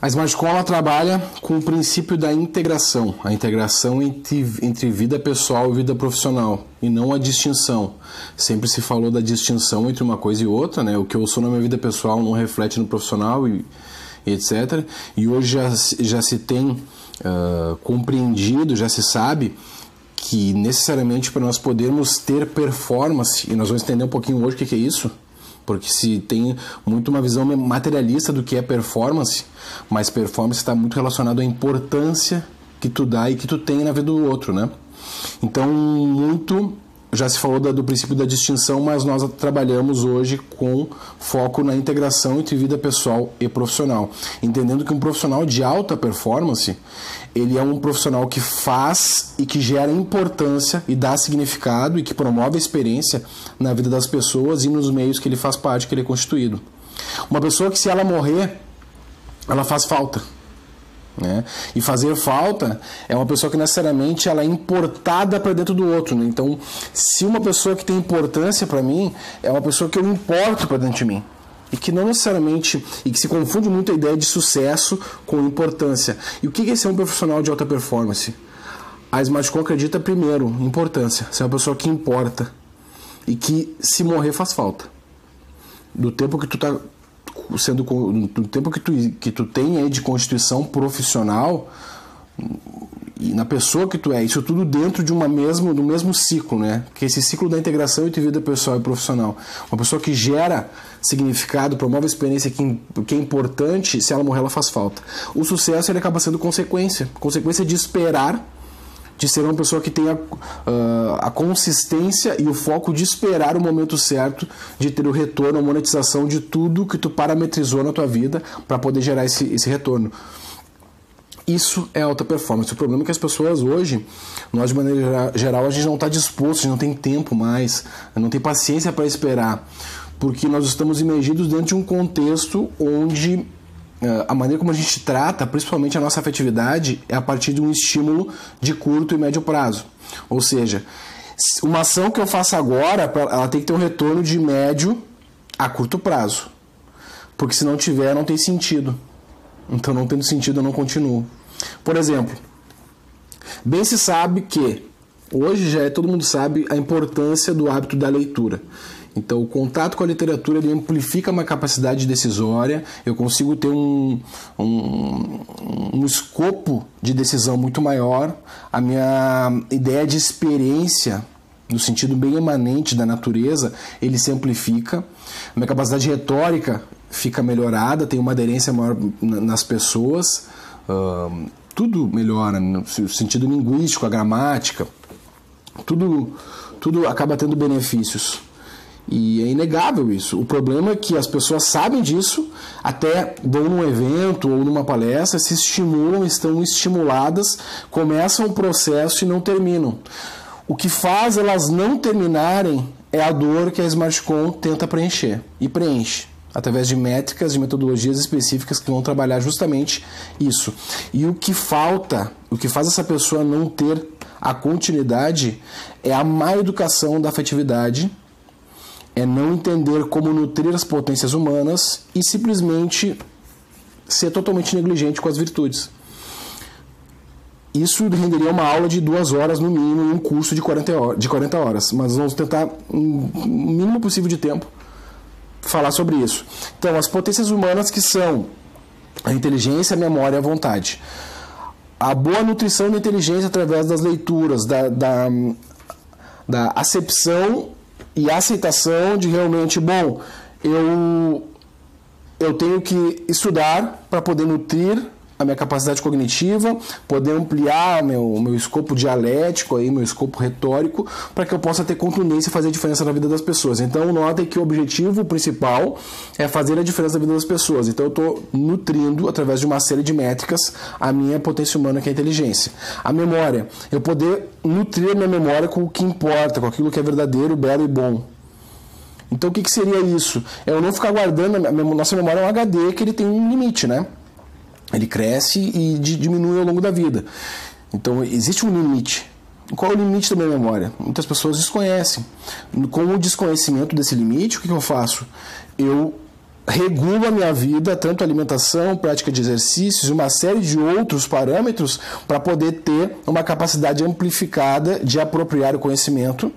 A Smart School trabalha com o princípio da integração, a integração entre vida pessoal e vida profissional, e não a distinção. Sempre se falou da distinção entre uma coisa e outra, né? O que eu sou na minha vida pessoal não reflete no profissional e etc. E hoje já se tem compreendido, já se sabe que necessariamente para nós podermos ter performance, e nós vamos entender um pouquinho hoje o que é isso, porque se tem muito uma visão materialista do que é performance, mas performance está muito relacionado à importância que tu dá e que tu tem na vida do outro, né? Então, muito já se falou do princípio da distinção, mas nós trabalhamos hoje com foco na integração entre vida pessoal e profissional, entendendo que um profissional de alta performance, ele é um profissional que faz e que gera importância e dá significado e que promove a experiência na vida das pessoas e nos meios que ele faz parte, que ele é constituído. Uma pessoa que, se ela morrer, ela faz falta, né? E fazer falta é uma pessoa que necessariamente ela é importada para dentro do outro, né? Então, se uma pessoa que tem importância para mim é uma pessoa que eu importo para dentro de mim, e que não necessariamente, e que se confunde muito a ideia de sucesso com importância. E o que é ser um profissional de alta performance? A Smart School acredita, primeiro, em importância, ser uma pessoa que importa e que, se morrer, faz falta. Do tempo que tu tá do tempo que tu tem aí de constituição profissional e na pessoa que tu é, isso tudo dentro de do mesmo ciclo, né? Que é esse ciclo da integração entre vida pessoal e profissional. Uma pessoa que gera significado, promove a experiência que é importante, se ela morrer, ela faz falta. O sucesso, ele acaba sendo consequência de esperar, de ser uma pessoa que tenha a consistência e o foco de esperar o momento certo de ter o retorno, a monetização de tudo que tu parametrizou na tua vida para poder gerar esse retorno. Isso é alta performance. O problema é que as pessoas hoje, nós de maneira geral, a gente não está disposto, a gente não tem tempo mais, não tem paciência para esperar, porque nós estamos imergidos dentro de um contexto onde a maneira como a gente trata, principalmente a nossa afetividade, é a partir de um estímulo de curto e médio prazo. Ou seja, uma ação que eu faço agora, ela tem que ter um retorno de médio a curto prazo. Porque se não tiver, não tem sentido. Então, não tendo sentido, eu não continuo. Por exemplo, bem se sabe que, hoje todo mundo sabe a importância do hábito da leitura. Então, o contato com a literatura, ele amplifica a minha capacidade decisória, eu consigo ter um escopo de decisão muito maior, a minha ideia de experiência, no sentido bem emanente da natureza, ele se amplifica, a minha capacidade retórica fica melhorada, tem uma aderência maior nas pessoas, tudo melhora, no sentido linguístico, a gramática, tudo acaba tendo benefícios. E é inegável isso. O problema é que as pessoas sabem disso, até vão num evento ou numa palestra, se estimulam, estão estimuladas, começam o processo e não terminam. O que faz elas não terminarem é a dor que a Smart School tenta preencher. E preenche, através de métricas, de metodologias específicas que vão trabalhar justamente isso. E o que falta, o que faz essa pessoa não ter a continuidade é a má educação da afetividade, é não entender como nutrir as potências humanas e simplesmente ser totalmente negligente com as virtudes. Isso renderia uma aula de 2 horas no mínimo em um curso de 40 horas, mas vamos tentar, no mínimo possível de tempo, falar sobre isso. Então, as potências humanas, que são a inteligência, a memória e a vontade. A boa nutrição da inteligência através das leituras, da acepção e a aceitação de realmente, eu tenho que estudar para poder nutrir a minha capacidade cognitiva, poder ampliar meu escopo dialético, meu escopo retórico, para que eu possa ter contundência e fazer a diferença na vida das pessoas. Então, notem que o objetivo principal é fazer a diferença na vida das pessoas. Então, eu estou nutrindo, através de uma série de métricas, a minha potência humana, que é a inteligência. A memória, eu poder nutrir a minha memória com o que importa, com aquilo que é verdadeiro, belo e bom. Então, o que seria isso? É eu não ficar guardando, nossa memória é um HD que ele tem um limite, né? Ele cresce e diminui ao longo da vida. Então, existe um limite. Qual é o limite da minha memória? Muitas pessoas desconhecem. Com o desconhecimento desse limite, o que eu faço? Eu regulo a minha vida, tanto alimentação, prática de exercícios, uma série de outros parâmetros para poder ter uma capacidade amplificada de apropriar o conhecimento.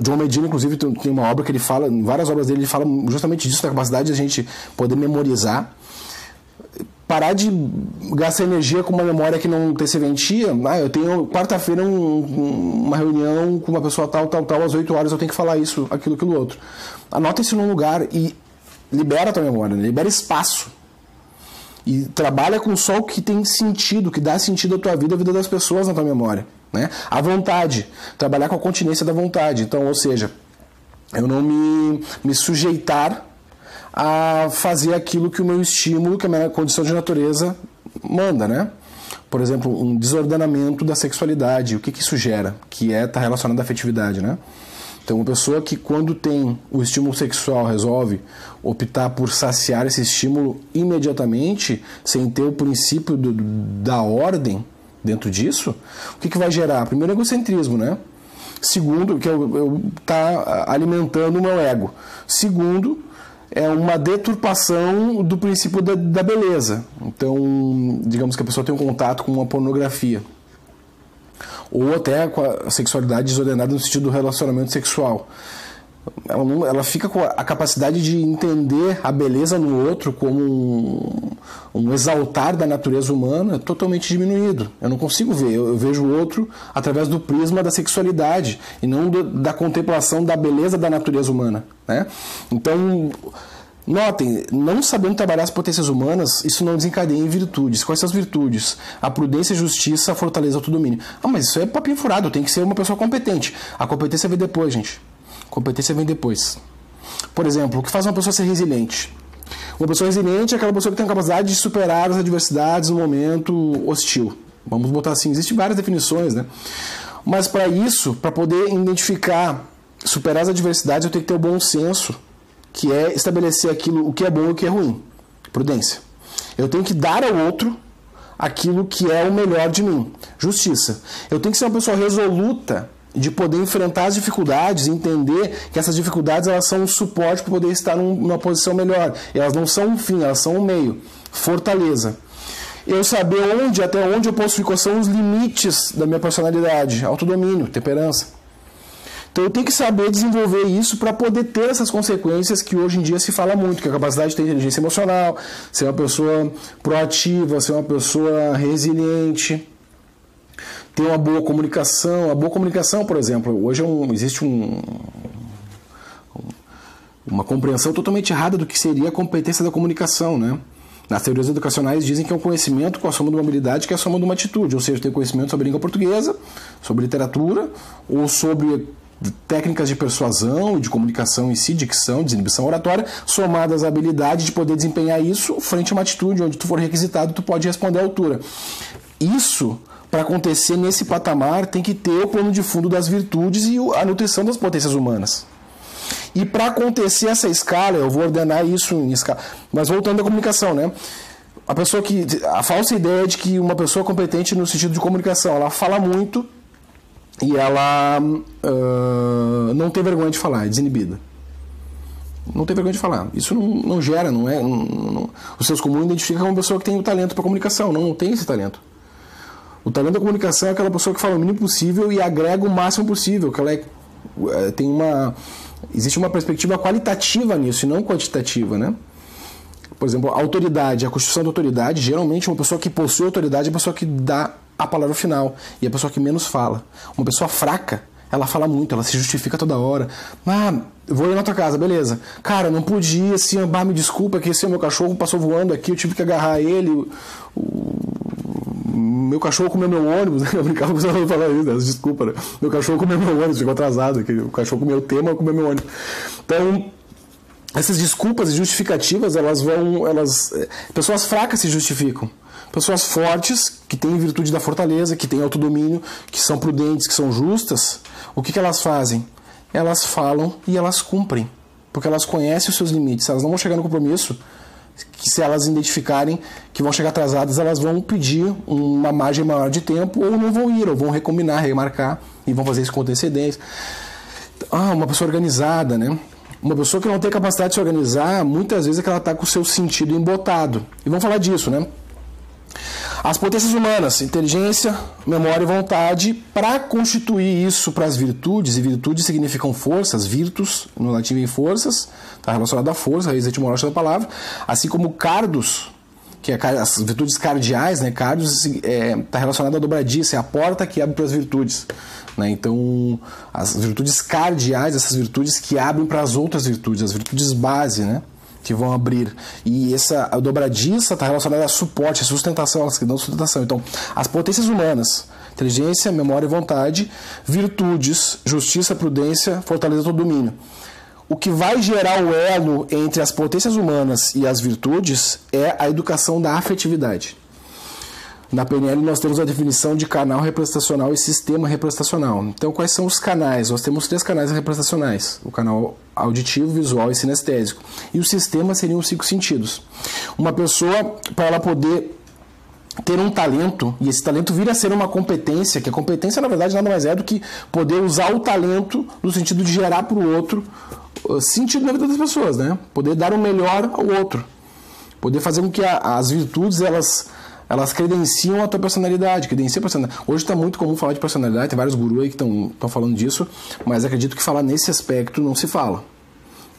John Medina, inclusive, tem uma obra que ele fala, em várias obras dele, ele fala justamente disso, da capacidade de a gente poder memorizar. Parar de gastar energia com uma memória que não tem serventia. Eu tenho quarta-feira uma reunião com uma pessoa tal, às 8 horas eu tenho que falar isso, aquilo, outro. Anota isso num lugar e libera a tua memória, né? Libera espaço. E trabalha com só o que tem sentido, que dá sentido à tua vida, à vida das pessoas na tua memória, né? A vontade. Trabalhar com a continência da vontade. Então, ou seja, eu não me sujeitar a fazer aquilo que o meu estímulo, que a minha condição de natureza manda, né? Por exemplo, um desordenamento da sexualidade. O que isso gera? Que está relacionado à afetividade, né? Então, uma pessoa que quando tem o estímulo sexual resolve optar por saciar esse estímulo imediatamente, sem ter o princípio da ordem dentro disso, o que vai gerar? Primeiro, egocentrismo, né? Segundo, que eu tá alimentando o meu ego. Segundo, é uma deturpação do princípio da beleza. Então, digamos que a pessoa tem um contato com uma pornografia. Ou até com a sexualidade desordenada no sentido do relacionamento sexual. Ela fica com a capacidade de entender a beleza no outro como um exaltar da natureza humana totalmente diminuído. Eu não consigo ver, eu vejo o outro através do prisma da sexualidade e não da contemplação da beleza da natureza humana, né? Então, notem, não sabendo trabalhar as potências humanas, isso não desencadeia em virtudes. Quais são as virtudes? A prudência, a justiça, a fortaleza, o autodomínio. Mas isso é papinho furado, tem que ser uma pessoa competente. A competência vem depois, gente. Competência vem depois. Por exemplo, o que faz uma pessoa ser resiliente? Uma pessoa resiliente é aquela pessoa que tem a capacidade de superar as adversidades no momento hostil. Vamos botar assim, existem várias definições, né? Mas para isso, para poder identificar, superar as adversidades, eu tenho que ter o bom senso, que é estabelecer aquilo, o que é bom e o que é ruim. Prudência. Eu tenho que dar ao outro aquilo que é o melhor de mim. Justiça. Eu tenho que ser uma pessoa resoluta de poder enfrentar as dificuldades e entender que essas dificuldades elas são um suporte para poder estar numa posição melhor. Elas não são um fim, elas são um meio. Fortaleza. Eu saber até onde eu posso ir, quais são os limites da minha personalidade. Autodomínio, temperança. Então eu tenho que saber desenvolver isso para poder ter essas consequências que hoje em dia se fala muito, que é a capacidade de ter inteligência emocional, ser uma pessoa proativa, ser uma pessoa resiliente, ter uma boa comunicação. A boa comunicação, por exemplo, hoje existe uma compreensão totalmente errada do que seria a competência da comunicação, né? Nas teorias educacionais dizem que é um conhecimento com a soma de uma habilidade que é a soma de uma atitude, ou seja, tem conhecimento sobre a língua portuguesa, sobre literatura, ou sobre técnicas de persuasão e de comunicação em si, dicção, desinibição oratória, somadas à habilidade de poder desempenhar isso frente a uma atitude onde tu for requisitado, tu pode responder à altura. Isso, para acontecer nesse patamar, tem que ter o plano de fundo das virtudes e a nutrição das potências humanas. E para acontecer essa escala, eu vou ordenar isso em escala. Mas voltando à comunicação, né? A falsa ideia de que uma pessoa competente no sentido de comunicação, ela fala muito e ela não tem vergonha de falar, é desinibida. Não tem vergonha de falar. Isso não gera, não é... o senso comum identifica como uma pessoa que tem o talento para comunicação. Não tem esse talento. O talento da comunicação é aquela pessoa que fala o mínimo possível e agrega o máximo possível, que ela existe uma perspectiva qualitativa nisso e não quantitativa, né? Por exemplo, a autoridade, a construção da autoridade, geralmente uma pessoa que possui autoridade é a pessoa que dá a palavra final e a pessoa que menos fala. Uma pessoa fraca, ela fala muito, ela se justifica toda hora. Eu vou ir na tua casa, beleza. Cara, não pude ir, assim, me desculpa que esse meu cachorro passou voando aqui, eu tive que agarrar ele, meu cachorro comeu meu ônibus, eu brincava com você falar isso, desculpa, né? Meu cachorro comeu meu ônibus, chegou atrasado, o cachorro comeu o tema, comeu meu ônibus. Então, essas desculpas e justificativas, pessoas fracas se justificam. Pessoas fortes, que têm virtude da fortaleza, que têm autodomínio, que são prudentes, que são justas, o que elas fazem? Elas falam e elas cumprem, porque elas conhecem os seus limites, elas não vão chegar no compromisso que se elas identificarem que vão chegar atrasadas, elas vão pedir uma margem maior de tempo ou não vão ir, ou vão recombinar, remarcar e vão fazer isso com antecedência. Uma pessoa organizada, né? Uma pessoa que não tem capacidade de se organizar, muitas vezes é que ela está com o seu sentido embotado. E vamos falar disso, né? As potências humanas, inteligência, memória e vontade, para constituir isso para as virtudes, e virtudes significam forças, virtus, no latim vem forças, está relacionado à força, a raiz etimológica da palavra, assim como cardos, que é as virtudes cardeais, né? Cardos está relacionado à dobradiça, é a porta que abre para as virtudes. Né? Então, as virtudes cardeais, essas virtudes que abrem para as outras virtudes, as virtudes base, né? Que vão abrir. E a dobradiça está relacionada a suporte, a sustentação, elas que dão sustentação. Então, as potências humanas, inteligência, memória e vontade, virtudes, justiça, prudência, fortaleza do domínio. O que vai gerar o elo entre as potências humanas e as virtudes é a educação da afetividade. Na PNL nós temos a definição de canal representacional e sistema representacional. Então, quais são os canais? Nós temos 3 canais representacionais. O canal auditivo, visual e sinestésico. E o sistema seriam os 5 sentidos. Uma pessoa, para ela poder ter um talento, e esse talento vir a ser uma competência, que a competência, na verdade, nada mais é do que poder usar o talento no sentido de gerar para o outro sentido na vida das pessoas, né? Poder dar o melhor ao outro. Poder fazer com que as virtudes, elas credenciam a tua personalidade, credenciam a personalidade. Hoje está muito comum falar de personalidade, tem vários gurus aí que estão falando disso, mas acredito que falar nesse aspecto não se fala,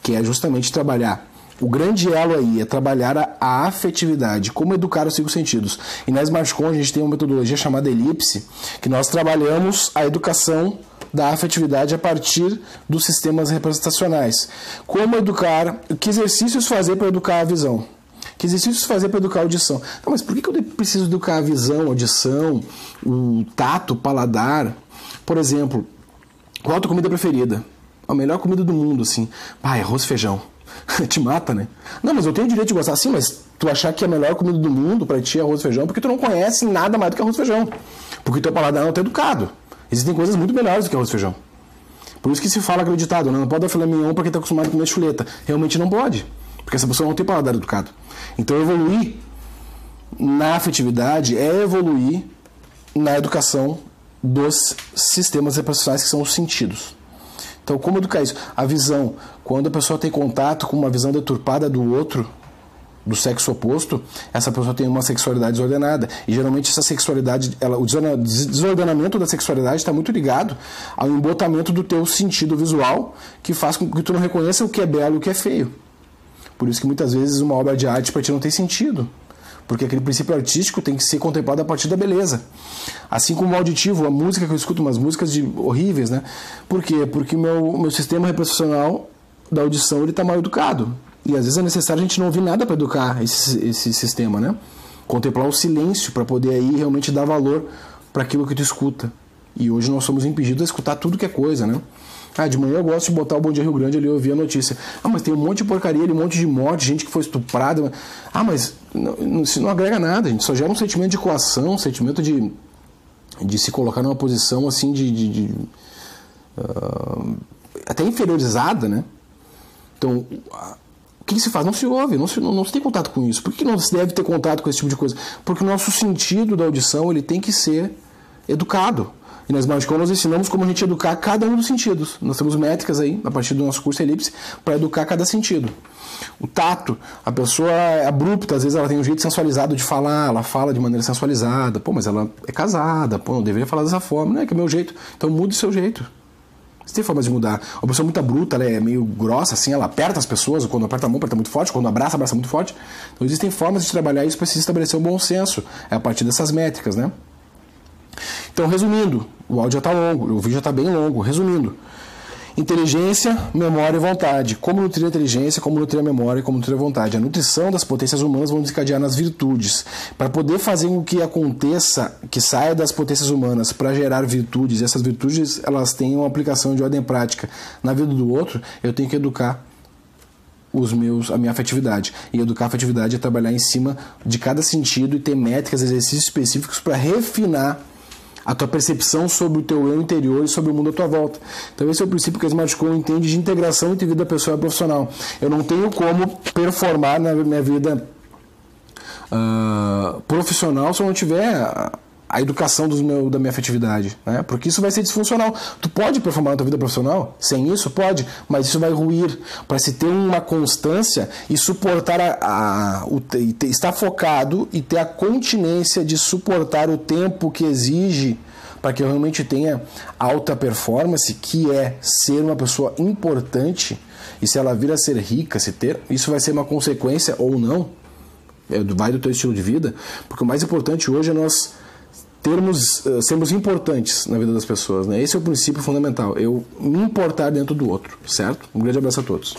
que é justamente trabalhar. O grande elo aí é trabalhar a afetividade, como educar os 5 sentidos. E na Smartcon a gente tem uma metodologia chamada Elipse, que nós trabalhamos a educação da afetividade a partir dos sistemas representacionais. Como educar, que exercícios fazer para educar a visão? Que exercícios fazer para educar a audição? Não, mas por que eu preciso educar a visão, a audição, o tato, o paladar? Por exemplo, qual a tua comida preferida? A melhor comida do mundo, assim. Arroz e feijão. Te mata, né? Não, mas eu tenho o direito de gostar. Sim, mas tu achar que a melhor comida do mundo para ti é arroz e feijão, porque tu não conhece nada mais do que arroz e feijão. Porque teu paladar não está educado. Existem coisas muito melhores do que arroz e feijão. Por isso que se fala acreditado, não pode dar filé mignon para quem está acostumado a comer chuleta. Realmente não pode. Porque essa pessoa não tem paladar educado. Então, evoluir na afetividade é evoluir na educação dos sistemas representacionais, que são os sentidos. Então, como educar isso? A visão. Quando a pessoa tem contato com uma visão deturpada do outro, do sexo oposto, essa pessoa tem uma sexualidade desordenada. E geralmente essa sexualidade, o desordenamento da sexualidade está muito ligado ao embotamento do teu sentido visual, que faz com que tu não reconheça o que é belo e o que é feio. Por isso que muitas vezes uma obra de arte para ti não tem sentido. Porque aquele princípio artístico tem que ser contemplado a partir da beleza. Assim como o auditivo, a música que eu escuto, umas músicas horríveis, né? Por quê? Porque o meu sistema representacional da audição está mal educado. E às vezes é necessário a gente não ouvir nada para educar esse sistema, né? Contemplar o silêncio para poder aí realmente dar valor para aquilo que tu escuta. E hoje nós somos impedidos a escutar tudo que é coisa, né? De manhã eu gosto de botar o Bom Dia Rio Grande ali e ouvir a notícia. Mas tem um monte de porcaria ali, um monte de morte, gente que foi estuprada. Mas isso não agrega nada, gente. Só gera um sentimento de coação, um sentimento de se colocar numa posição assim até inferiorizada, né? Então, o que se faz? Não se ouve, não se tem contato com isso. Por que não se deve ter contato com esse tipo de coisa? Porque o nosso sentido da audição ele tem que ser educado. E na Smartcon nós ensinamos como a gente educar cada um dos sentidos. Nós temos métricas aí, a partir do nosso curso Elipse, para educar cada sentido. O tato, a pessoa é abrupta, às vezes ela tem um jeito sensualizado de falar, ela fala de maneira sensualizada. Mas ela é casada, não deveria falar dessa forma. Não é que é o meu jeito. Então mude o seu jeito. Você tem formas de mudar. Uma pessoa muito bruta, ela é meio grossa, assim, ela aperta as pessoas, ou quando aperta a mão, aperta muito forte, quando abraça muito forte. Então existem formas de trabalhar isso para se estabelecer um bom senso. É a partir dessas métricas, né? Então, resumindo, o áudio já está longo, o vídeo já está bem longo. Resumindo, inteligência, memória e vontade. Como nutrir a inteligência, como nutrir a memória e como nutrir a vontade. A nutrição das potências humanas vão desencadear nas virtudes. Para poder fazer com que aconteça, que saia das potências humanas para gerar virtudes, e essas virtudes elas têm uma aplicação de ordem prática na vida do outro, eu tenho que educar a minha afetividade. E educar a afetividade é trabalhar em cima de cada sentido e ter métricas, exercícios específicos para refinar a tua percepção sobre o teu eu interior e sobre o mundo à tua volta. Então esse é o princípio que a Smart Goal entende de integração entre vida pessoal e profissional. Eu não tenho como performar na minha vida profissional se eu não tiver a educação da minha afetividade, né? Porque isso vai ser disfuncional. Tu pode performar na tua vida profissional sem isso? Pode, mas isso vai ruir. Para se ter uma constância e suportar estar focado e ter a continência de suportar o tempo que exige para que eu realmente tenha alta performance, que é ser uma pessoa importante, e se ela vir a ser rica, isso vai ser uma consequência ou não, vai do teu estilo de vida, porque o mais importante hoje é nós sermos importantes na vida das pessoas, né? Esse é o princípio fundamental, eu me importar dentro do outro, certo? Um grande abraço a todos.